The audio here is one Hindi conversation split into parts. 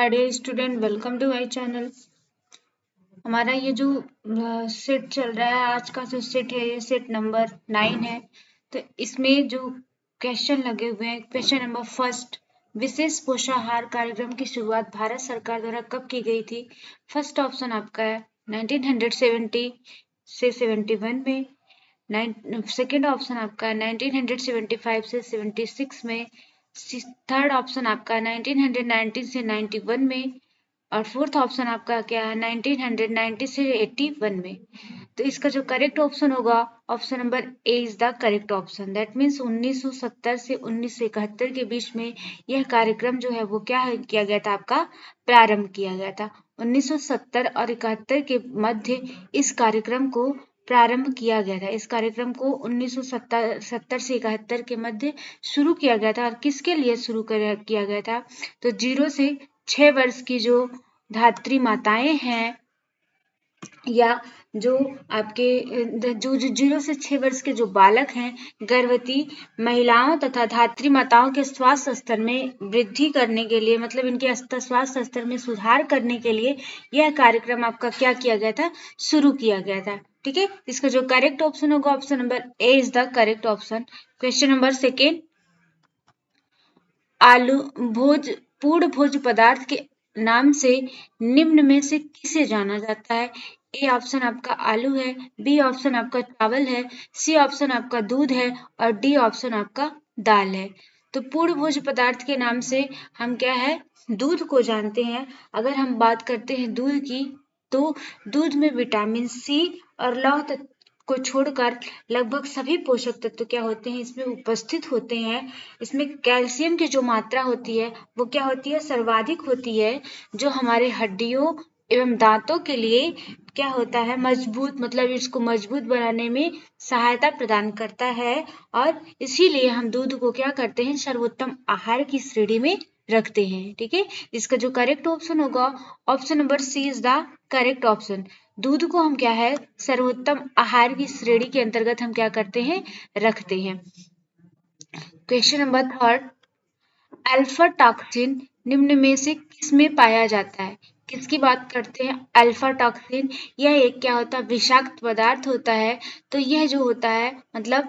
Hi dear student, welcome to my channel. हमारा ये जो सेट चल रहा है, आज का जो सेट है ये सेट नंबर 9 है। तो इसमें जो क्वेश्चन लगे हुए हैं, क्वेश्चन नंबर फर्स्ट, विशेष पोषाहार कार्यक्रम की शुरुआत भारत सरकार द्वारा कब की गई थी? फर्स्ट ऑप्शन आपका है 1970 से 71 में। सेकेंड ऑप्शन आपका है 1975 से 76 में। थर्ड ऑप्शन आपका 1990 से 91 में। और फोर्थ ऑप्शन आपका क्या है 1990 से 81 में। तो इसका जो करेक्ट ऑप्शन होगा, option number A is the correct option. That means 1970 से 1971 के बीच में यह कार्यक्रम जो है वो क्या किया गया था, आपका प्रारंभ किया गया था। 1970 और 71 के मध्य इस कार्यक्रम को प्रारंभ किया गया था। इस कार्यक्रम को 1970 से 71 के मध्य शुरू किया गया था। और किसके लिए शुरू किया गया था? तो 0 से 6 वर्ष की जो धात्री माताएं हैं, या जो आपके जो 0 से 6 वर्ष के जो बालक हैं, गर्भवती महिलाओं तथा धात्री माताओं के स्वास्थ्य स्तर में वृद्धि करने के लिए, मतलब इनके स्वास्थ्य स्तर में सुधार करने के लिए यह कार्यक्रम आपका क्या किया गया था, शुरू किया गया था। ठीक है, इसका जो करेक्ट ऑप्शन होगा, option number A is the correct option. Question number second, आलू पूर्ण भोज्य पदार्थ के नाम से निम्न में से किसे जाना जाता है? ए ऑप्शन आपका आलू है, बी ऑप्शन आपका चावल है, सी ऑप्शन आपका दूध है और डी ऑप्शन आपका दाल है। तो पूर्ण भोज्य पदार्थ के नाम से हम क्या है, दूध को जानते हैं। अगर हम बात करते हैं दूध की, तो दूध में विटामिन सी और लौह को छोड़कर लगभग सभी पोषक तत्व क्या होते हैं, इसमें उपस्थित होते हैं। इसमें कैल्शियम की जो मात्रा होती है वो क्या होती है, सर्वाधिक होती है, जो हमारे हड्डियों एवं दांतों के लिए क्या होता है, मजबूत, मतलब इसको मजबूत बनाने में सहायता प्रदान करता है। और इसीलिए हम दूध को क्या करते हैं, सर्वोत्तम आहार की श्रेणी में रखते हैं। ठीक है, इसका जो करेक्ट ऑप्शन होगा, option number C is the correct option. दूध को हम क्या है, सर्वोत्तम आहार की श्रेणी के अंतर्गत हम क्या करते हैं, रखते हैं। Question number third, alpha toxin निम्न में से किसमें पाया जाता है? किसकी बात करते हैं? अल्फा टॉक्सिन, यह एक क्या होता है, विषाक्त पदार्थ होता है। तो यह जो होता है, मतलब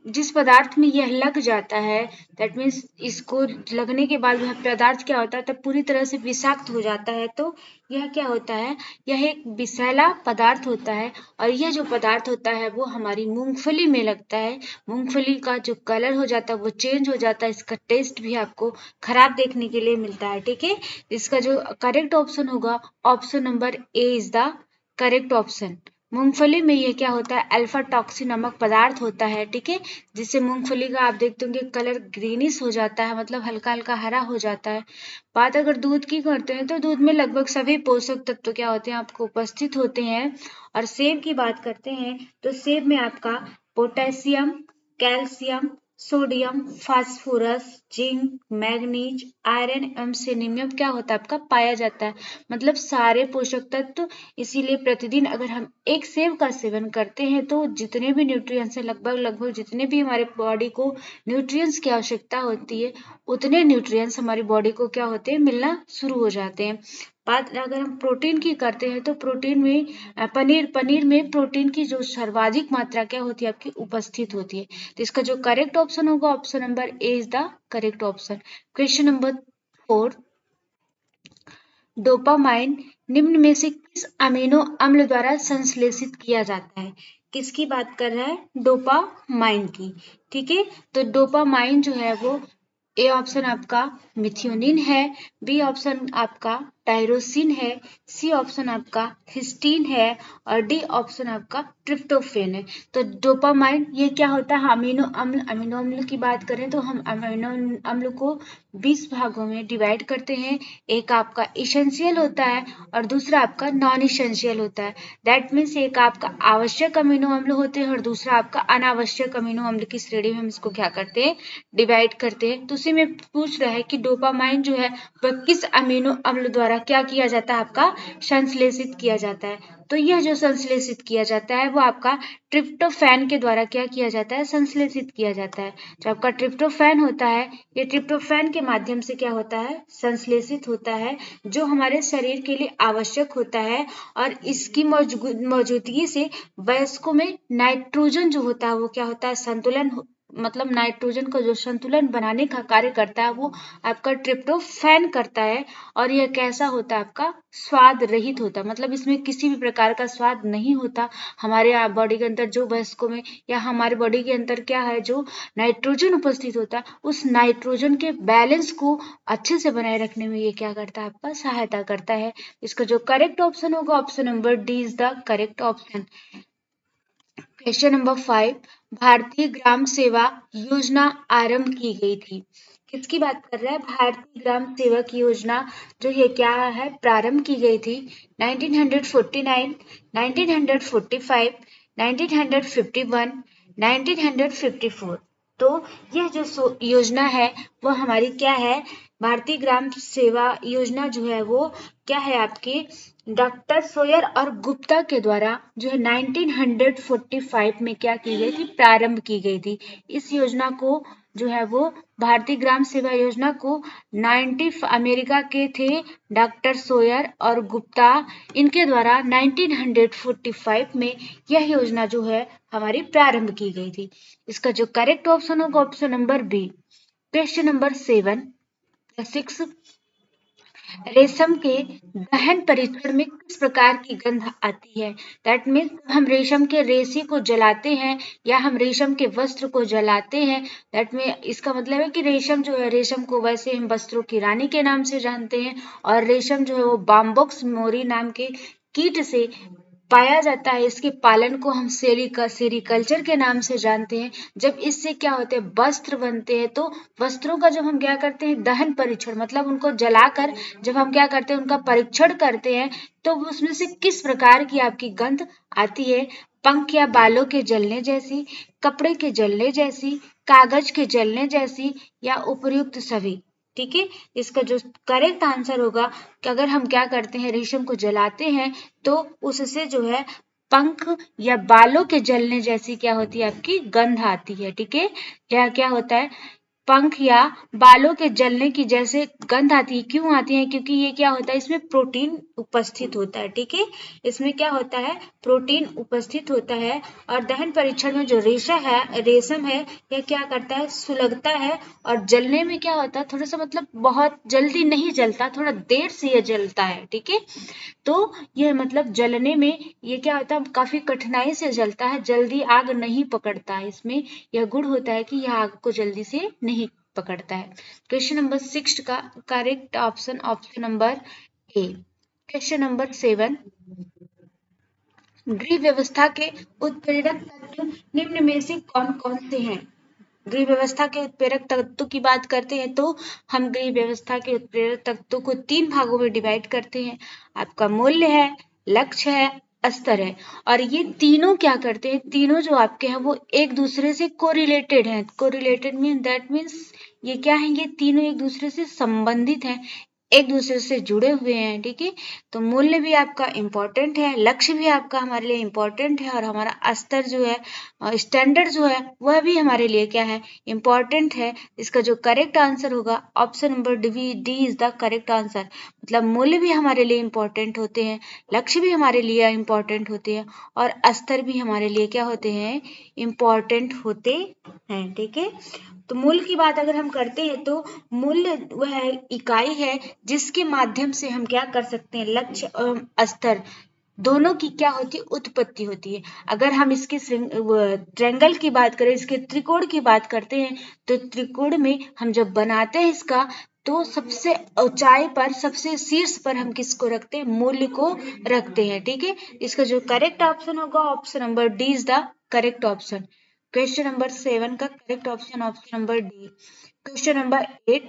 जिस पदार्थ में यह लग जाता है, दैट मीन्स इसको लगने के बाद वह पदार्थ क्या होता है, तब पूरी तरह से विषाक्त हो जाता है। तो यह क्या होता है, यह एक विषैला पदार्थ होता है। और यह जो पदार्थ होता है वो हमारी मूंगफली में लगता है। मूंगफली का जो कलर हो जाता है वो चेंज हो जाता है, इसका टेस्ट भी आपको खराब देखने के लिए मिलता है। ठीक है, इसका जो करेक्ट ऑप्शन होगा, option number A is the correct option. मूंगफली में ये क्या होता है, अल्फा टॉक्सिन नामक पदार्थ होता है। ठीक है, जिससे मूंगफली का आप देखते होंगे कलर ग्रीनिश हो जाता है, मतलब हल्का हल्का हरा हो जाता है। बात अगर दूध की करते हैं, तो दूध में लगभग सभी पोषक तत्व क्या होते हैं, आपको उपस्थित होते हैं। और सेब की बात करते हैं, तो सेब में आपका potassium, calcium, sodium, phosphorus, zinc, manganese, iron एवं सेलेनियम क्या होता है, आपका पाया जाता है। मतलब सारे पोषक तत्व। इसीलिए प्रतिदिन अगर हम एक सेब का सेवन करते हैं, तो जितने भी न्यूट्रिएंट्स हैं, लगभग जितने भी हमारे बॉडी को न्यूट्रिएंट्स की आवश्यकता होती है, उतने न्यूट्रिएंट्स हमारी बॉडी को क्या होते हैं, मिलना शुरू हो जाते हैं। बात अगर हम प्रोटीन की करते हैं, तो प्रोटीन में पनीर में प्रोटीन की जो सर्वाधिक मात्रा क्या होती है, आपकी उपस्थित होती है। तो इसका जो करेक्ट ऑप्शन होगा, option number A is the correct option. Question number 4, dopamine निम्न में से किस अमीनो अम्ल द्वारा संश्लेषित किया जाता है? किसकी बात कर रहा है, डोपामाइन की। ठीक है, तो डोपामाइन जो है वो ए ऑप्शन आपका मिथियोनिन है, बी ऑप्शन आपका टायरोसिन है, सी ऑप्शन आपका हिस्टीन है और डी ऑप्शन आपका ट्रिप्टोफेन है। तो डोपामाइन ये क्या होता है, अमीनो अम्ल। अमीनो अम्ल की बात करें तो हम अमीनो अम्ल को 20 भागों में डिवाइड करते हैं। एक आपका इसेंशियल होता है और दूसरा आपका नॉन इसेंशियल होता है। दैट मीन्स एक आपका आवश्यक अमीनो अम्ल होते हैं और दूसरा आपका अनावश्यक अमीनो अम्ल की श्रेणी में हम इसको क्या करते हैं, डिवाइड करते हैं। तो उसी में पूछ रहा है कि डोपामाइन जो है वह किस अमीनो अम्ल द्वारा द्वारा क्या किया जाता है, आपका संश्लेषित किया जाता है। तो यह जो संश्लेषित किया जाता है वो आपका ट्रिप्टोफैन के द्वारा क्या किया जाता है, संश्लेषित किया जाता है। जो आपका ट्रिप्टोफैन होता है, ये ट्रिप्टोफैन के माध्यम से क्या होता है, संश्लेषित होता है, जो हमारे शरीर के लिए आवश्यक होता है। और इसकी मौजूदगी से वयस्कों में नाइट्रोजन जो होता है वो क्या होता है, संतुलन, मतलब नाइट्रोजन का जो संतुलन बनाने का कार्य करता है वो आपका ट्रिप्टोफैन करता है। और यह कैसा होता है, आपका स्वाद रहित होता है, मतलब इसमें किसी भी प्रकार का स्वाद नहीं होता। हमारे बॉडी के अंदर जो वयस्कों में या हमारे बॉडी के अंदर क्या है, जो नाइट्रोजन उपस्थित होता है, उस नाइट्रोजन के बैलेंस को अच्छे से बनाए रखने में ये क्या करता है, आपका सहायता करता है। इसका जो करेक्ट ऑप्शन होगा, option number D is the correct option. Question number 5, भारतीय ग्राम सेवा योजना आरंभ की गई थी। किसकी बात कर रहा है, भारतीय ग्राम सेवक योजना जो ये क्या है, प्रारंभ की गई थी 1949, 1945, 1951, 1954। तो यह जो योजना है वो हमारी क्या है, भारतीय ग्राम सेवा योजना जो है वो क्या है, आपकी डॉक्टर सोयर और गुप्ता के द्वारा जो है 1945 में क्या की गई थी, प्रारंभ की गई थी। इस योजना को जो है वो भारतीय ग्राम सेवा योजना को 90 अमेरिका के थे डॉक्टर सोयर और गुप्ता, इनके द्वारा 1945 में यह योजना जो है हमारी प्रारंभ की गई थी। इसका जो करेक्ट ऑप्शन होगा, option number B. Question number 6, रेशम के दहन परीक्षण में किस प्रकार की गंध आती है। दैट मीन्स हम रेशम के रेशे को जलाते हैं या हम रेशम के वस्त्र को जलाते हैं, दैट मीन इसका मतलब है कि रेशम जो है, रेशम को वैसे हम वस्त्रों की रानी के नाम से जानते हैं, और रेशम जो है वो बाम्बॉक्स मोरी नाम के कीट से पाया जाता है। इसके पालन को हम सेरीकल्चर के नाम से जानते हैं। जब इससे क्या होते हैं, वस्त्र बनते हैं, तो वस्त्रों का जब हम क्या करते हैं, दहन परीक्षण, मतलब उनको जलाकर जब हम क्या करते हैं, उनका परीक्षण करते हैं, तो उसमें से किस प्रकार की आपकी गंध आती है। पंख या बालों के जलने जैसी, कपड़े के जलने जैसी, कागज के जलने जैसी, या उपयुक्त सभी। ठीक है, इसका जो करेक्ट आंसर होगा कि अगर हम क्या करते हैं, रेशम को जलाते हैं तो उससे जो है पंख या बालों के जलने जैसी क्या होती है, आपकी गंध आती है। ठीक है, क्या क्या होता है, पंख या बालों के जलने की जैसे गंध आती है। क्यों आती है, क्योंकि ये क्या होता है, इसमें प्रोटीन उपस्थित होता है। ठीक है, इसमें क्या होता है, प्रोटीन उपस्थित होता है। और दहन परीक्षण में जो रेशम है, यह क्या करता है, सुलगता है, और जलने में क्या होता है, थोड़ा सा मतलब बहुत जल्दी नहीं जलता, थोड़ा देर से यह जलता है। ठीक है, तो यह मतलब जलने में ये क्या होता है, काफी कठिनाई से जलता है, जल्दी आग नहीं पकड़ता है। इसमें यह गुण होता है कि यह आग को जल्दी से नहीं पकड़ता है। क्वेश्चन नंबर 6 का correct option, option number A. Question number 7, गृह व्यवस्था के उत्प्रेरक तत्व निम्न में से कौन कौन से हैं। गृह व्यवस्था के उत्प्रेरक तत्वों की बात करते हैं तो हम गृह व्यवस्था के उत्प्रेरक तत्वों को 3 भागों में डिवाइड करते हैं। आपका मूल्य है, लक्ष्य है, स्तर है। और ये तीनों क्या करते हैं, तीनों जो आपके हैं वो एक दूसरे से कोरिलेटेड हैं। कोरिलेटेड मीन दैट मीन्स ये क्या है, ये तीनों एक दूसरे से संबंधित हैं, एक दूसरे से जुड़े हुए हैं। ठीक है, तो मूल्य भी आपका इम्पोर्टेंट है, लक्ष्य भी आपका हमारे लिए इम्पोर्टेंट है, और हमारा स्तर जो है, स्टैंडर्ड जो है, वह भी हमारे लिए क्या है, इम्पोर्टेंट है। इसका जो करेक्ट आंसर होगा, option number D is the correct answer. मतलब मूल्य भी हमारे लिए इम्पोर्टेंट होते हैं, लक्ष्य भी हमारे लिए इम्पोर्टेंट होते हैं, और स्तर भी हमारे लिए क्या होते हैं, इम्पोर्टेंट होते हैं। ठीक है, तो मूल्य की बात अगर हम करते हैं तो मूल्य वह इकाई है जिसके माध्यम से हम क्या कर सकते हैं, लक्ष्य एवं स्तर दोनों की क्या होती है, उत्पत्ति होती है। अगर हम इसके ट्रायंगल की बात करें, इसके त्रिकोण की बात करते हैं, तो त्रिकोण में हम जब बनाते हैं इसका, तो सबसे ऊंचाई पर, सबसे शीर्ष पर हम किसको रखते हैं, मूल्य को रखते हैं। ठीक है, इसका जो करेक्ट ऑप्शन होगा, option number D is the correct option. Question number 7 का correct option, option number D. Question number 8,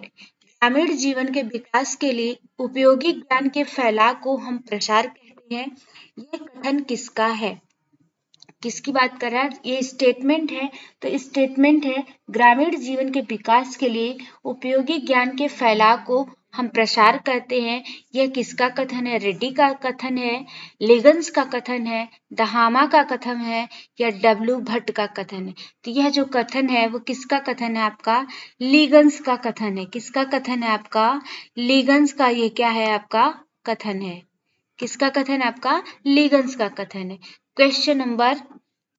ग्रामीण जीवन के विकास के लिए उपयोगी ज्ञान के फैलाव को हम प्रसार कहते हैं। यह कथन किसका है, किसकी बात कर रहा है, ये स्टेटमेंट है। तो स्टेटमेंट है, ग्रामीण जीवन के विकास के लिए उपयोगी ज्ञान के फैलाव को हम प्रसार करते हैं, यह किसका कथन है? रेड्डी का कथन है, लिगन्स का कथन है, दहामा का कथन है या डब्ल्यू भट्ट का कथन है? तो यह जो कथन है वो किसका कथन है? आपका लिगन्स का कथन है। किसका कथन है? आपका लिगन्स का। ये क्या है? आपका कथन है। किसका कथन है? आपका लिगन्स का कथन है। क्वेश्चन नंबर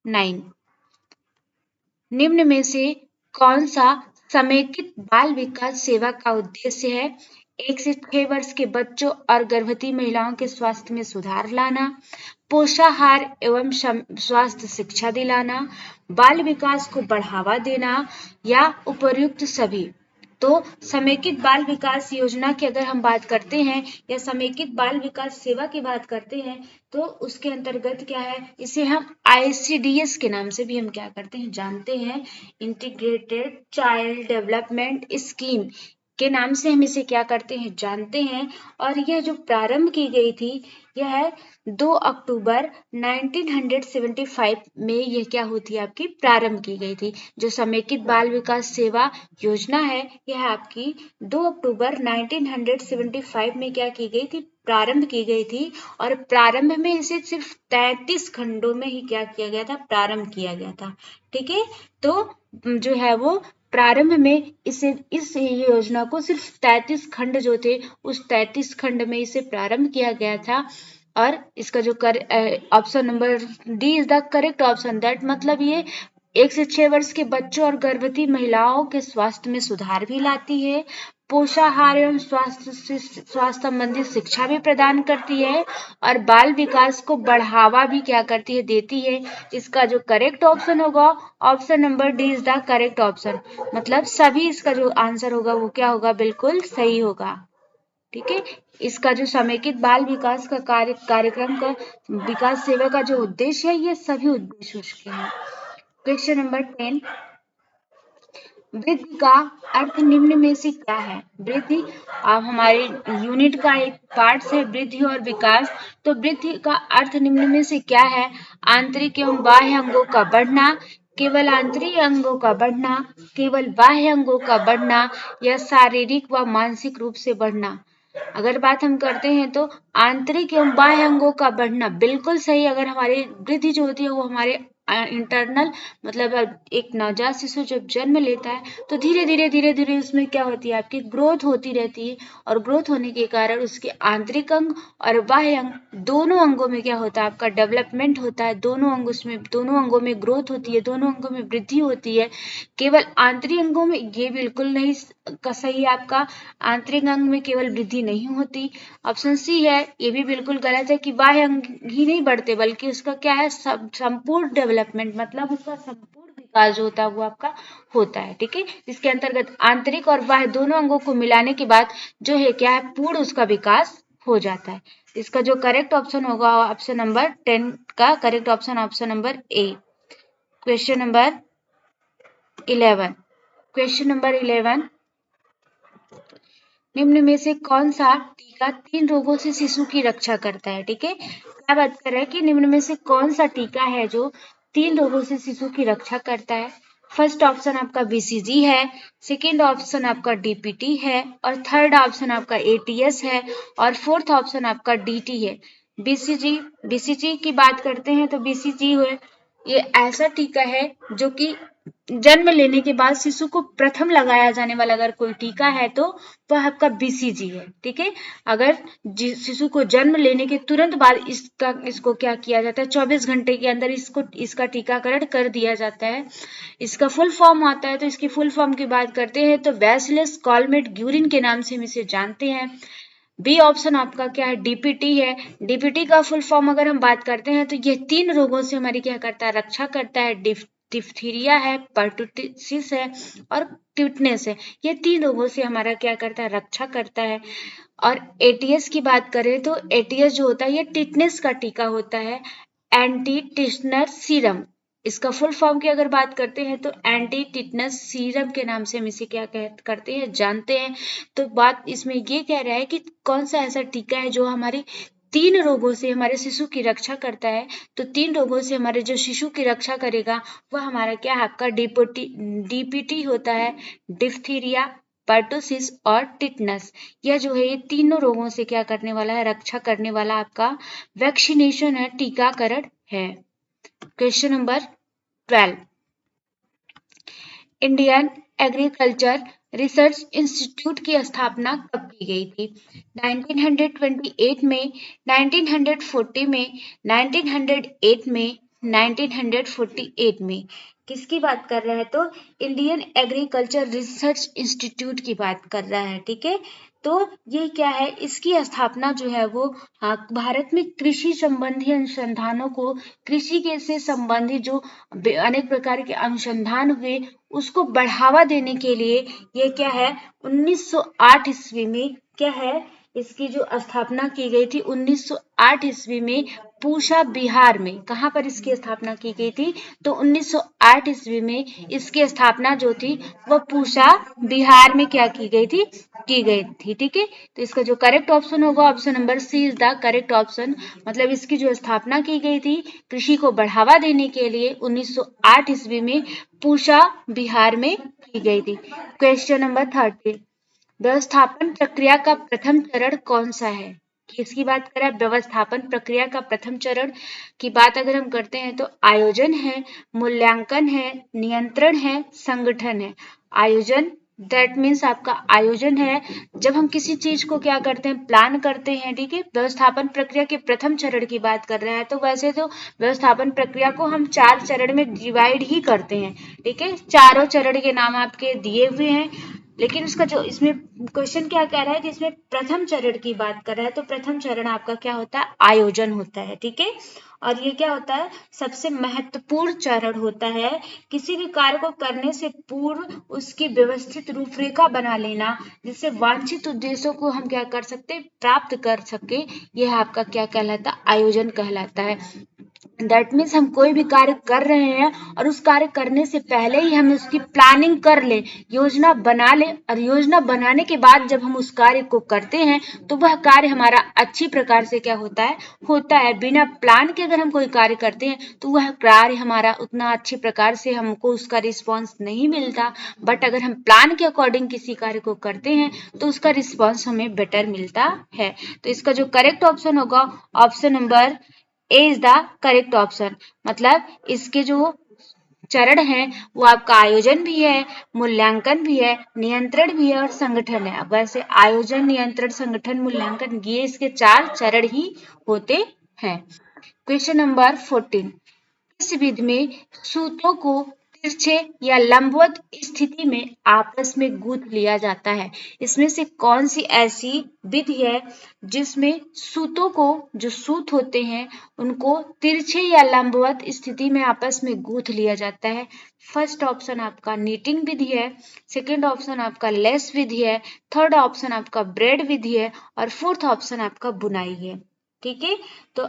9, निम्न में से कौन सा समेकित बाल विकास सेवा का उद्देश्य है? 1 से 6 वर्ष के बच्चों और गर्भवती महिलाओं के स्वास्थ्य में सुधार लाना, पोषाहार एवं स्वास्थ्य शिक्षा दिलाना, बाल विकास को बढ़ावा देना या उपर्युक्त सभी। तो समेकित बाल विकास योजना की अगर हम बात करते हैं या समेकित बाल विकास सेवा की बात करते हैं तो उसके अंतर्गत क्या है? इसे हम ICDS के नाम से भी हम क्या करते हैं? जानते हैं। इंटीग्रेटेड चाइल्ड डेवलपमेंट स्कीम के नाम से हम इसे क्या करते हैं? जानते हैं। और यह जो प्रारंभ की गई थी यह 2 अक्टूबर 1975 में यह क्या होती है? आपकी प्रारंभ की गई थी। जो समेकित बाल विकास सेवा योजना है यह आपकी 2 अक्टूबर 1975 में क्या की गई थी? प्रारंभ की गई थी। और प्रारंभ में इसे सिर्फ 33 खंडों में ही क्या किया गया था? प्रारंभ किया गया था। ठीक है, तो जो है वो प्रारंभ में इस योजना को सिर्फ 33 खंड जो थे उस 33 खंड में इसे प्रारंभ किया गया था। और इसका जो option number D is the correct option. That मतलब ये 1 से 6 वर्ष के बच्चों और गर्भवती महिलाओं के स्वास्थ्य में सुधार भी लाती है, पोषाहार एवं स्वास्थ्य संबंधी शिक्षा भी प्रदान करती है और बाल विकास को बढ़ावा भी क्या करती है? देती है। इसका जो करेक्ट ऑप्शन होगा option number D is the correct option. मतलब सभी इसका जो आंसर होगा वो क्या होगा? बिल्कुल सही होगा। ठीक है, इसका जो समेकित बाल विकास का कार्यक्रम का विकास सेवा का जो उद्देश्य है ये सभी उद्देश्य उसके हैं। क्वेश्चन नंबर 10, वृद्धि का अर्थ निम्न में से क्या है? वृद्धि हमारे यूनिट का एक पार्ट है वृद्धि और विकास। तो वृद्धि का अर्थ निम्न में से क्या है? आंतरिक एवं बाह्य अंगों का बढ़ना, केवल आंतरिक अंगों का बढ़ना, केवल बाह्य अंगों का बढ़ना या शारीरिक व मानसिक रूप से बढ़ना। अगर बात हम करते हैं तो आंतरिक एवं बाह्य अंगों का बढ़ना बिल्कुल सही। अगर हमारी वृद्धि जो होती है वो हमारे इंटरनल मतलब एक नवजात शिशु जब जन्म लेता है तो धीरे धीरे उसमें क्या होती है? आपकी ग्रोथ होती रहती है और ग्रोथ होने के कारण उसके आंतरिक अंग और बाह्य अंग दोनों अंगों में क्या होता है? आपका डेवलपमेंट होता है। दोनों अंगों में ग्रोथ होती है, दोनों अंगों में वृद्धि होती है। केवल आंतरिक अंगों में ये बिल्कुल नहीं सही है आपका। आंतरिक अंग में केवल वृद्धि नहीं होती। ऑप्शन सी है ये भी बिल्कुल गलत है कि बाह्य अंग ही नहीं बढ़ते बल्कि उसका क्या है? संपूर्ण डेवलपमेंट मतलब उसका संपूर्ण विकास जो होता है वो आपका होता है। ठीक है, इसके अंतर्गत आंतरिक और बाह्य दोनों अंगों को मिलाने के बाद जो है क्या है? पूर्ण उसका विकास हो जाता है। इसका जो करेक्ट ऑप्शन होगा ऑप्शन नंबर 10 का correct option option number A. Question number 11, question number 11, निम्न में से कौन सा टीका 3 रोगों से शिशु की रक्षा करता है? ठीक है, क्या बात कर रहा है कि निम्न में से कौन सा टीका है जो 3 रोगों से शिशु की रक्षा करता है? फर्स्ट ऑप्शन आपका BCG है, सेकेंड ऑप्शन आपका DPT है और थर्ड ऑप्शन आपका ATS है और फोर्थ ऑप्शन आपका DT है। BCG की बात करते हैं तो BCG ये ऐसा टीका है जो कि जन्म लेने के बाद शिशु को प्रथम लगाया जाने वाला अगर कोई टीका है तो वह आपका BCG है। ठीक है, अगर शिशु को जन्म लेने के तुरंत बाद इसको क्या किया जाता है? 24 घंटे के अंदर इसका टीकाकरण कर दिया जाता है। इसका फुल फॉर्म आता है तो इसकी फुल फॉर्म की बात करते हैं तो बैसिलस कॉलमेट ग्यूरिन के नाम से हम इसे जानते हैं। बी ऑप्शन आपका क्या है? DPT है। DPT का फुल फॉर्म अगर हम बात करते हैं तो ये 3 रोगों से हमारी क्या करता है? रक्षा करता है। डिप्थीरिया है, पर्टुसिस है और टिटनेस है। ये 3 रोगों से हमारा क्या करता है? रक्षा करता है। और ATS की बात करें तो ATS जो होता है ये टिटनेस का टीका होता है, एंटी टिटनस सीरम। इसका फुल फॉर्म की अगर बात करते हैं तो एंटी टिटनस सीरम के नाम से हम इसे क्या करते हैं? जानते हैं। तो बात इसमें ये कह रहा है कि कौन सा ऐसा टीका है जो हमारी 3 रोगों से हमारे शिशु की रक्षा करता है। तो 3 रोगों से हमारे जो शिशु की रक्षा करेगा वह हमारा क्या है? आपका DPT होता है, डिप्थीरिया, पर्टुसिस और टिटनस। यह जो है ये तीनों रोगों से क्या करने वाला है, रक्षा करने वाला आपका वैक्सीनेशन है, टीकाकरण है। Question number 12, Indian agriculture research institute की स्थापना कब की गई थी? 1928 में, 1940 में, 1908 में, 1948 में। किसकी बात कर रहा है? तो इंडियन एग्रीकल्चर रिसर्च इंस्टीट्यूट की बात कर रहा है। ठीक है, तो ये क्या है, इसकी स्थापना जो है वो भारत में कृषि संबंधी अनुसंधानों को, कृषि के से संबंधित जो अनेक प्रकार के अनुसंधान हुए उसको बढ़ावा देने के लिए ये क्या है 1908 ईस्वी में क्या है, इसकी जो स्थापना की गई थी 1908 ईस्वी में पूसा बिहार में। कहाँ पर इसकी स्थापना की गई थी? तो 1908 ईस्वी में इसकी स्थापना जो थी वह पूसा बिहार में क्या की गई थी, की गई थी। ठीक है, तो इसका जो करेक्ट ऑप्शन होगा option number C is the correct option. मतलब इसकी जो स्थापना की गई थी कृषि को बढ़ावा देने के लिए 1908 ईस्वी में पूसा बिहार में की गई थी। क्वेश्चन नंबर 30, व्यवस्थापन प्रक्रिया का प्रथम चरण कौन सा है? किसकी बात करें? व्यवस्थापन प्रक्रिया का प्रथम चरण की बात अगर हम करते हैं तो आयोजन है, मूल्यांकन है, नियंत्रण है, संगठन है। आयोजन दैट मीन्स आपका आयोजन है जब हम किसी चीज को क्या करते हैं, प्लान करते हैं। ठीक है, व्यवस्थापन प्रक्रिया के प्रथम चरण की बात कर रहे हैं। तो वैसे तो व्यवस्थापन प्रक्रिया को हम 4 चरण में डिवाइड ही करते हैं। ठीक है, चारों चरण के नाम आपके दिए हुए हैं, लेकिन उसका जो इसमें क्वेश्चन क्या कह रहा है कि इसमें प्रथम चरण की बात कर रहा है। तो प्रथम चरण आपका क्या होता है, आयोजन होता है। ठीक है, और ये क्या होता है, सबसे महत्वपूर्ण चरण होता है। किसी भी कार्य को करने से पूर्व उसकी व्यवस्थित रूपरेखा बना लेना, जिससे वांछित उद्देश्यों को हम क्या कर सकते, प्राप्त कर सके। यह आपका क्या कहलाता है, आयोजन कहलाता है। दैट मीन्स हम कोई भी कार्य कर रहे हैं और उस कार्य करने से पहले ही हम उसकी प्लानिंग कर ले, योजना बना ले, और योजना बनाने के बाद जब हम उस कार्य को करते हैं तो वह कार्य हमारा अच्छी प्रकार से क्या होता है। बिना प्लान के अगर हम कोई कार्य करते हैं तो वह कार्य हमारा उतना अच्छी प्रकार से हमको उसका रिस्पॉन्स नहीं मिलता। बट अगर हम प्लान के अकॉर्डिंग किसी कार्य को करते हैं तो उसका रिस्पॉन्स हमें बेटर मिलता है। तो इसका जो करेक्ट ऑप्शन होगा option number A is the correct option. मतलब इसके जो चरण है वो आपका आयोजन भी है, मूल्यांकन भी है, नियंत्रण भी है और संगठन है। अब वैसे आयोजन, नियंत्रण, संगठन, मूल्यांकन ये इसके 4 चरण ही होते हैं। क्वेश्चन नंबर 14, इस विधि में सूत्रों को तिरछे या लंबवत स्थिति में आपस में गूंथ लिया जाता है। इसमें से कौन सी ऐसी विधि है जिसमें सूतों को, जो सूत होते हैं उनको तिरछे या लंबवत स्थिति में आपस में गूंथ लिया जाता है? फर्स्ट ऑप्शन आपका नीटिंग विधि है, सेकेंड ऑप्शन आपका लेस विधि है, थर्ड ऑप्शन आपका ब्रेड विधि है और फोर्थ ऑप्शन आपका बुनाई है। ठीक है, तो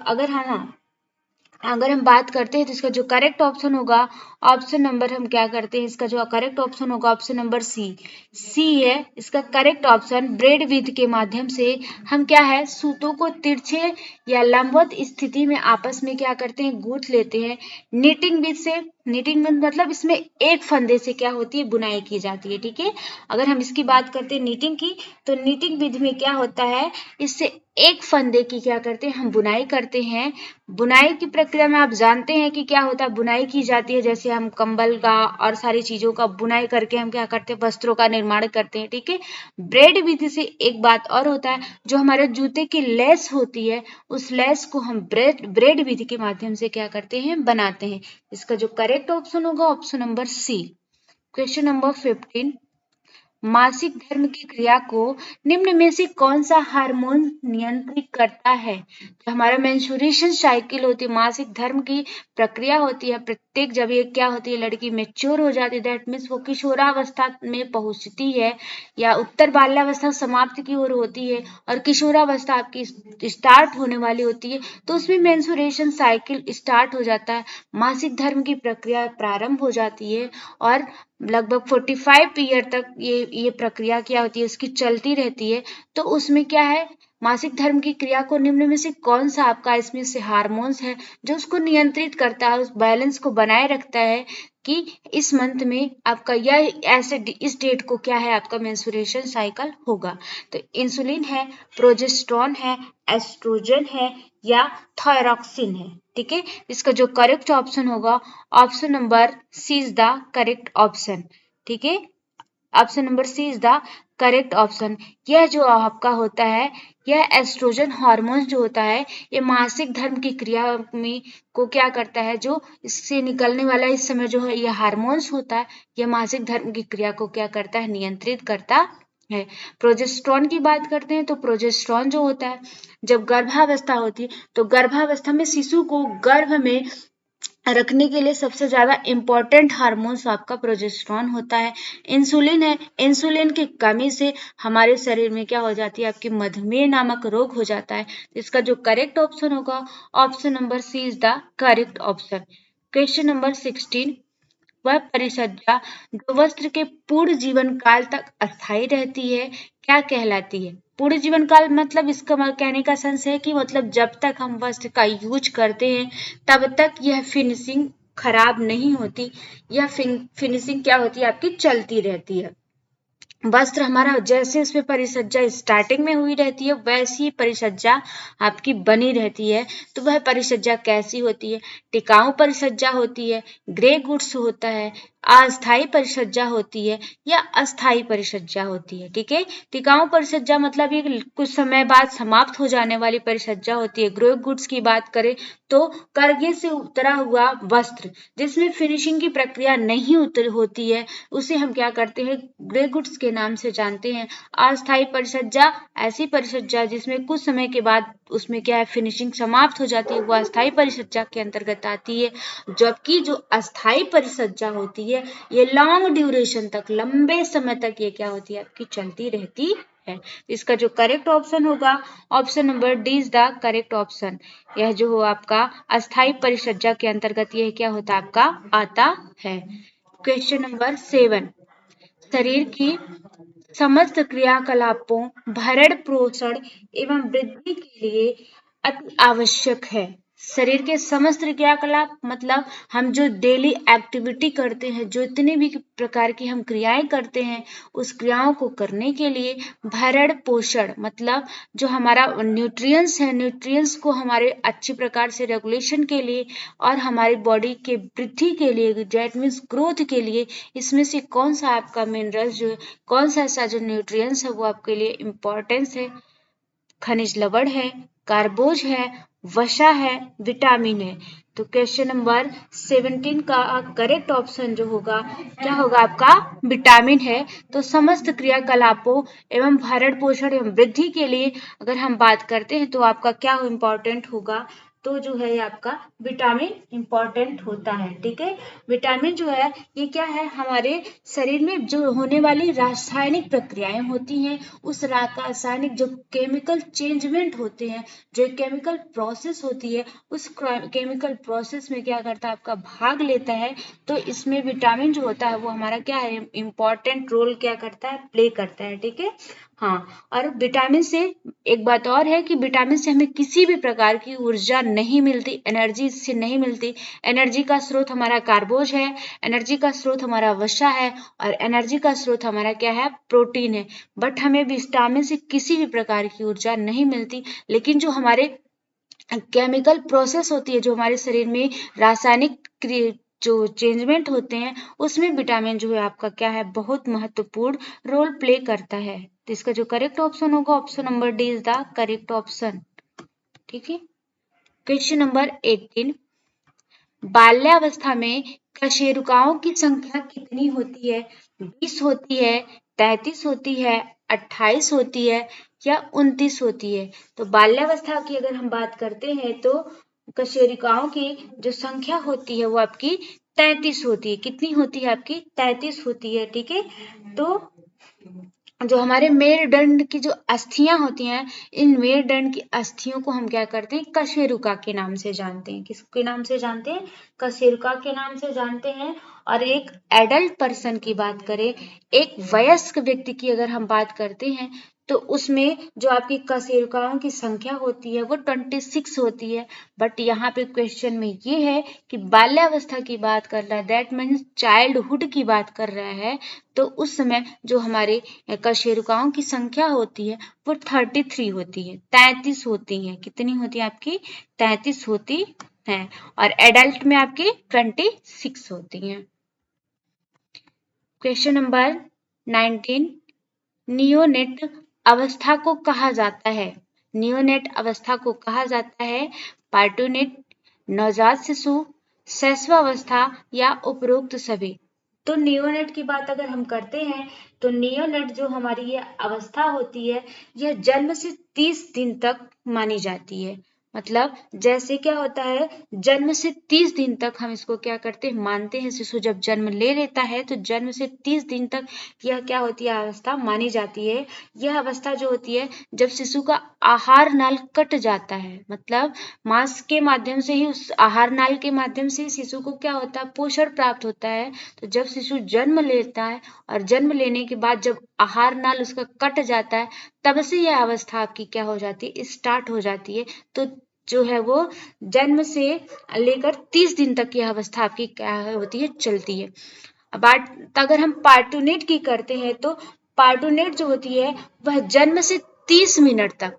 अगर हम बात करते हैं तो इसका जो करेक्ट ऑप्शन होगा ऑप्शन नंबर, हम क्या करते हैं, इसका जो करेक्ट ऑप्शन होगा ऑप्शन नंबर सी है इसका करेक्ट ऑप्शन। ब्रेड विधि के माध्यम से हम क्या है, सूतों को तिरछे या लंबवत स्थिति में आपस में क्या करते हैं, गूंथ लेते हैं। नीटिंग विधि से, नीटिंग मतलब इसमें एक फंदे से क्या होती है, बुनाई की जाती है। ठीक है, अगर हम इसकी बात करते हैं नीटिंग की, तो नीटिंग विधि में क्या होता है, इससे एक फंदे की क्या करते हैं, हम बुनाई करते हैं। बुनाई की प्रक्रिया में आप जानते हैं कि क्या होता है, बुनाई की जाती है, जैसे हम कंबल का और सारी चीजों का बुनाई करके हम क्या करते हैं, वस्त्रों का निर्माण करते हैं। ठीक है, ब्रेड विधि से एक बात और होता है, जो हमारे जूते की लेस होती है उस लेस को हम ब्रेड विधि के माध्यम से क्या करते हैं, बनाते हैं। इसका जो करेक्ट ऑप्शन होगा option number C. Question number 15, मासिक धर्म की क्रिया को निम्न में से कौन सा हार्मोन नियंत्रित करता है? जो हमारा मेंस्ट्रुएशन साइकिल होती है, मासिक धर्म की प्रक्रिया होती है, प्रत्येक जब ये क्या होती है, लड़की मेच्योर हो जाती है, दैट मीन्स वो किशोरावस्था में पहुंचती है या उत्तर बाल्यावस्था समाप्त की ओर होती है और किशोरावस्था आपकी स्टार्ट होने वाली होती है, तो उसमें मेंस्ट्रुएशन साइकिल स्टार्ट हो जाता है, मासिक धर्म की प्रक्रिया प्रारंभ हो जाती है और लगभग 45 ईयर तक ये प्रक्रिया क्या होती है, उसकी चलती रहती है। तो उसमें क्या है, मासिक धर्म की क्रिया को निम्न में से कौन सा आपका इसमें से हार्मोन्स है जो उसको नियंत्रित करता है, उस बैलेंस को बनाए रखता है कि इस मंथ में आपका यह ऐसे इस डेट को क्या है आपका मेंस्ट्रुएशन साइकिल होगा। तो इंसुलिन है, प्रोजेस्टेरोन है, एस्ट्रोजन है या थायरॉक्सिन है। ठीक है, इसका जो करेक्ट ऑप्शन होगा option number C is the correct option. ठीक है, option number C is the correct option. यह जो आपका होता है, यह एस्ट्रोजन हार्मोन जो होता है, ये मासिक धर्म की क्रिया में को क्या करता है, जो इससे निकलने वाला इस समय जो है यह हार्मोन्स होता है, यह मासिक धर्म की क्रिया को क्या करता है, नियंत्रित करता है। प्रोजेस्टेरोन की बात करते हैं तो प्रोजेस्टेरोन जो होता है, जब गर्भावस्था होती है तो गर्भावस्था में शिशु को गर्भ में रखने के लिए सबसे ज्यादा इंपॉर्टेंट हार्मोन्स आपका प्रोजेस्टेरोन होता है। इंसुलिन है, इंसुलिन की कमी से हमारे शरीर में क्या हो जाती है, आपकी मधुमेह नामक रोग हो जाता है। इसका जो करेक्ट ऑप्शन होगा option number C is the correct option. Question number 16, वह परिसज्जा जो वस्त्र के पूर्ण जीवन काल तक अस्थायी रहती है क्या कहलाती है। पूर्ण जीवन काल मतलब इसका कहने का सेंस है कि मतलब जब तक हम वस्त्र का यूज करते हैं तब तक यह फिनिशिंग खराब नहीं होती, यह फिनिशिंग क्या होती है आपकी चलती रहती है। वस्त्र हमारा जैसे उसमें परिसज्जा स्टार्टिंग में हुई रहती है वैसी ही परिसज्जा आपकी बनी रहती है। तो वह परिसज्जा कैसी होती है, टिकाऊ परिसज्जा होती है, ग्रे गुड्स होता है, अस्थायी परिसज्जा होती है या अस्थायी परिसज्जा होती है। ठीक है, टिकाऊ परिसज्जा मतलब ये कुछ समय बाद समाप्त हो जाने वाली परिसज्जा होती है। ग्रे गुड्स की बात करें तो करघे से उतरा हुआ वस्त्र जिसमें फिनिशिंग की प्रक्रिया नहीं होती है उसे हम क्या करते हैं, ग्रे गुड्स के नाम से जानते हैं। अस्थायी परिसज्जा ऐसी परिसज्जा जिसमें कुछ समय के बाद उसमें क्या है फिनिशिंग समाप्त हो जाती है, वो अस्थायी परिसज्जा के अंतर्गत आती है। जबकि जो अस्थायी परिसज्जा होती है ये लॉन्ग ड्यूरेशन तक, लंबे समय तक ये क्या होती है आपकी चलती रहती है। इसका जो करेक्ट ऑप्शन होगा option number D is the correct option. यह जो हो आपका अस्थायी परिसज्जा के अंतर्गत यह क्या होता है आपका आता है। क्वेश्चन नंबर 7, शरीर की समस्त क्रियाकलापों भरण पोषण एवं वृद्धि के लिए अति आवश्यक है। शरीर के समस्त क्रियाकलाप मतलब हम जो डेली एक्टिविटी करते हैं, जो इतने भी प्रकार की हम क्रियाएं करते हैं, उस क्रियाओं को करने के लिए भरण पोषण मतलब जो हमारा न्यूट्रिएंट्स है, न्यूट्रिएंट्स को हमारे अच्छी प्रकार से रेगुलेशन के लिए और हमारी बॉडी के वृद्धि के लिए, दैट मीन्स ग्रोथ के लिए, इसमें से कौन सा आपका मिनरल्स जो है, कौन सा ऐसा जो न्यूट्रिएंट्स है वो आपके लिए इम्पोर्टेंस है। खनिज लवण है, कार्बोज है, वसा है, विटामिन है। तो क्वेश्चन नंबर 17 का करेक्ट ऑप्शन जो होगा क्या होगा आपका विटामिन है। तो समस्त क्रियाकलापों एवं भरण पोषण एवं वृद्धि के लिए अगर हम बात करते हैं तो आपका क्या इम्पोर्टेंट होगा, तो जो है आपका विटामिन इंपॉर्टेंट होता है। ठीक है, विटामिन जो है ये क्या है, हमारे शरीर में जो होने वाली रासायनिक प्रक्रियाएं होती हैं, उस रासायनिक जो केमिकल चेंजमेंट होते हैं, जो केमिकल प्रोसेस होती है, उस केमिकल प्रोसेस में क्या करता है आपका भाग लेता है। तो इसमें विटामिन जो होता है वो हमारा क्या है इम्पोर्टेंट रोल क्या करता है, प्ले करता है। ठीक है, हाँ, और विटामिन से एक बात और है कि विटामिन से हमें किसी भी प्रकार की ऊर्जा नहीं मिलती, एनर्जी इससे नहीं मिलती। एनर्जी का स्रोत हमारा कार्बोज है, एनर्जी का स्रोत हमारा वसा है और एनर्जी का स्रोत हमारा क्या है, प्रोटीन है। बट हमें विटामिन से किसी भी प्रकार की ऊर्जा नहीं मिलती। लेकिन जो हमारे केमिकल प्रोसेस होती है, जो हमारे शरीर में रासायनिक जो चेंजमेंट होते हैं, उसमें विटामिन जो है आपका क्या है बहुत महत्वपूर्ण रोल प्ले करता है। तो इसका जो करेक्ट ऑप्शन होगा option number D is the correct option. ठीक है, क्वेश्चन नंबर 18, बाल्यावस्था में कशेरुकाओं की संख्या कितनी होती है, 20 होती है, 33 होती है, 28 होती है या 29 होती है। तो बाल्यावस्था की अगर हम बात करते हैं तो कशेरुकाओं की जो संख्या होती है वो आपकी 33 होती है। कितनी होती है आपकी 33 होती है। ठीक है, तो जो हमारे मेरुदंड की जो अस्थियां होती हैं, इन मेरुदंड की अस्थियों को हम क्या करते हैं, कशेरुका के नाम से जानते हैं। किसके नाम से जानते हैं, कशेरुका के नाम से जानते हैं। और एक एडल्ट पर्सन की बात करें, एक वयस्क व्यक्ति की अगर हम बात करते हैं तो उसमें जो आपकी कशेरुकाओं की संख्या होती है वो 26 होती है। बट यहाँ पे क्वेश्चन में ये है कि बाल्यावस्था की बात कर रहा है, दैट मीन्स चाइल्डहुड की बात कर रहा है, तो उस समय जो हमारे कशेरुकाओं की संख्या होती है वो 33 होती है, 33 होती है। कितनी होती है आपकी? 33 होती है। और एडल्ट में आपकी 26 होती है। क्वेश्चन नंबर 19, नियोनेट अवस्था को कहा जाता है? नियोनेट अवस्था को कहा जाता है पार्टोनेट, नवजात शिशु, शैशवावस्था या उपरोक्त सभी। तो नियोनेट की बात अगर हम करते हैं तो नियोनेट जो हमारी ये अवस्था होती है यह जन्म से 30 दिन तक मानी जाती है। मतलब जैसे क्या होता है, जन्म से 30 दिन तक हम इसको क्या करते हैं, मानते हैं। शिशु जब जन्म ले लेता है तो जन्म से 30 दिन तक यह क्या होती है, अवस्था मानी जाती है। यह अवस्था जो होती है जब शिशु का आहार नाल कट जाता है, मतलब मांस के माध्यम से ही, उस आहार नाल के माध्यम से शिशु को क्या होता है, पोषण प्राप्त होता है। तो जब शिशु जन्म लेता है और जन्म लेने के बाद जब आहार नाल उसका कट जाता है, तब से यह अवस्था आपकी क्या हो जाती है, स्टार्ट हो जाती है। तो जो है वो जन्म से लेकर 30 दिन तक की अवस्था आपकी क्या होती है, चलती है। अब अगर हम पार्टोनेट की करते हैं तो पार्टोनेट जो होती है वह जन्म से 30 मिनट तक,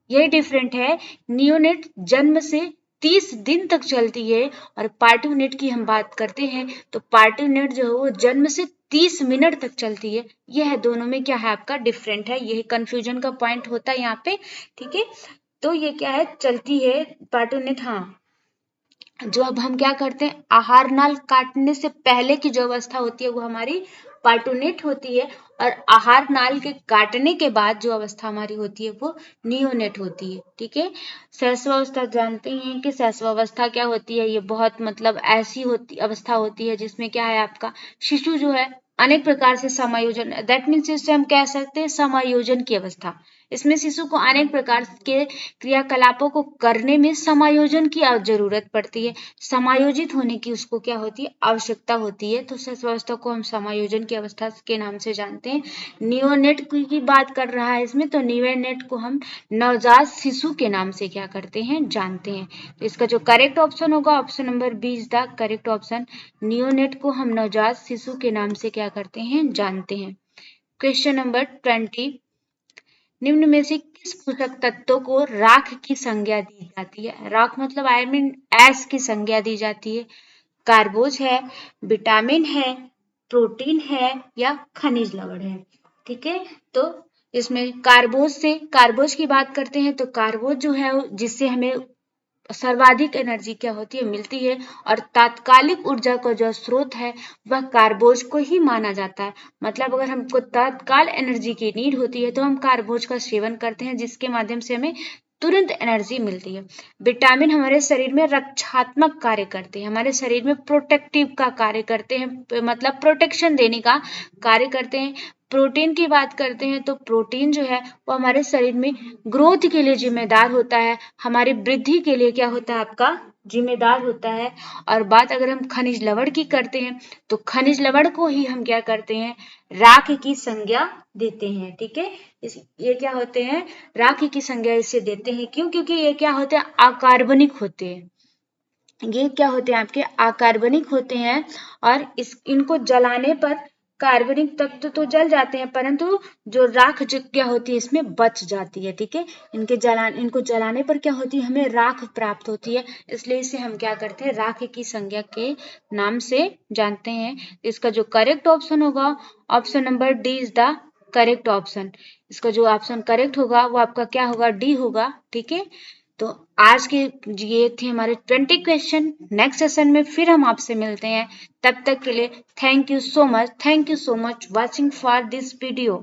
ये डिफरेंट है। नियोनेट जन्म से 30 दिन तक चलती है और पार्टोनेट की हम बात करते हैं तो पार्टोनेट जो है वो जन्म से 30 मिनट तक चलती है। यह दोनों में क्या है, आपका डिफरेंट है। यही कंफ्यूजन का पॉइंट होता है यहाँ पे, ठीक है। तो ये क्या है, चलती है पार्टोनेट। हाँ, जो अब हम क्या करते हैं, आहार नाल काटने से पहले की जो अवस्था होती है वो हमारी पार्टोनेट होती है, और आहार नाल के काटने के बाद जो अवस्था हमारी होती है वो नियोनेट होती है, ठीक है। शैशवावस्था जानते हैं कि शैशवावस्था क्या होती है, ये बहुत मतलब ऐसी अवस्था होती है जिसमें क्या है, आपका शिशु जो है अनेक प्रकार से समायोजन, दैट मीन्स इसे हम कह सकते हैं समायोजन की अवस्था। इसमें शिशु को अनेक प्रकार के क्रियाकलापों को करने में समायोजन की जरूरत पड़ती है। समायोजित होने की उसको क्या होती है, आवश्यकता होती है। तो शैशवावस्था को हम समायोजन की अवस्था के नाम से जानते हैं। नियोनेट की बात कर रहा है इसमें, तो नियोनेट को हम नवजात शिशु के नाम से क्या करते हैं, जानते हैं। तो इसका जो करेक्ट ऑप्शन होगा, option number B is the correct option. Neonate को हम नवजात शिशु के नाम से क्या करते हैं, जानते हैं। क्वेश्चन नंबर 20, निम्न में से किस पोषक तत्व को राख की संज्ञा दी जाती है? राख मतलब आई मीन एस की संज्ञा दी जाती है। कार्बोज है, विटामिन है, प्रोटीन है या खनिज लवण है, ठीक है। तो इसमें कार्बोज की बात करते हैं तो कार्बोज जो है जिससे हमें सर्वाधिक एनर्जी क्या होती है, मिलती है, और तात्कालिक ऊर्जा का जो स्रोत है वह कार्बोज को ही माना जाता है। मतलब अगर हमको तत्काल एनर्जी की नीड होती है तो हम कार्बोज का सेवन करते हैं, जिसके माध्यम से हमें तुरंत एनर्जी मिलती है। विटामिन हमारे शरीर में रक्षात्मक कार्य करते हैं, हमारे शरीर में प्रोटेक्टिव का कार्य करते हैं, मतलब प्रोटेक्शन देने का कार्य करते हैं। प्रोटीन की बात करते हैं तो प्रोटीन जो है वो हमारे शरीर में ग्रोथ के लिए जिम्मेदार होता है, हमारी वृद्धि के लिए क्या होता है, आपका जिम्मेदार होता है। और बात अगर हम खनिज लवण की करते हैं तो खनिज लवण को ही हम क्या करते हैं, राख की संज्ञा देते हैं, ठीक है। ये क्या होते हैं, राख की संज्ञा इसे देते हैं। क्यों? क्योंकि ये क्या होते हैं, अकार्बनिक होते हैं। ये क्या होते हैं, आपके अकार्बनिक होते हैं, और इनको जलाने पर कार्बनिक तत्व तो जल जाते हैं, परंतु जो राख जो क्या होती है इसमें बच जाती है, ठीक है। इनको जलाने पर क्या होती है, हमें राख प्राप्त होती है, इसलिए इसे हम क्या करते हैं, राख की संज्ञा के नाम से जानते हैं। इसका जो करेक्ट ऑप्शन होगा, option number D is the correct option. इसका जो ऑप्शन करेक्ट होगा वो आपका क्या होगा, डी होगा, ठीक है। तो आज के ये थे हमारे 20 क्वेश्चन। नेक्स्ट सेशन में फिर हम आपसे मिलते हैं, तब तक के लिए thank you so much watching for this video.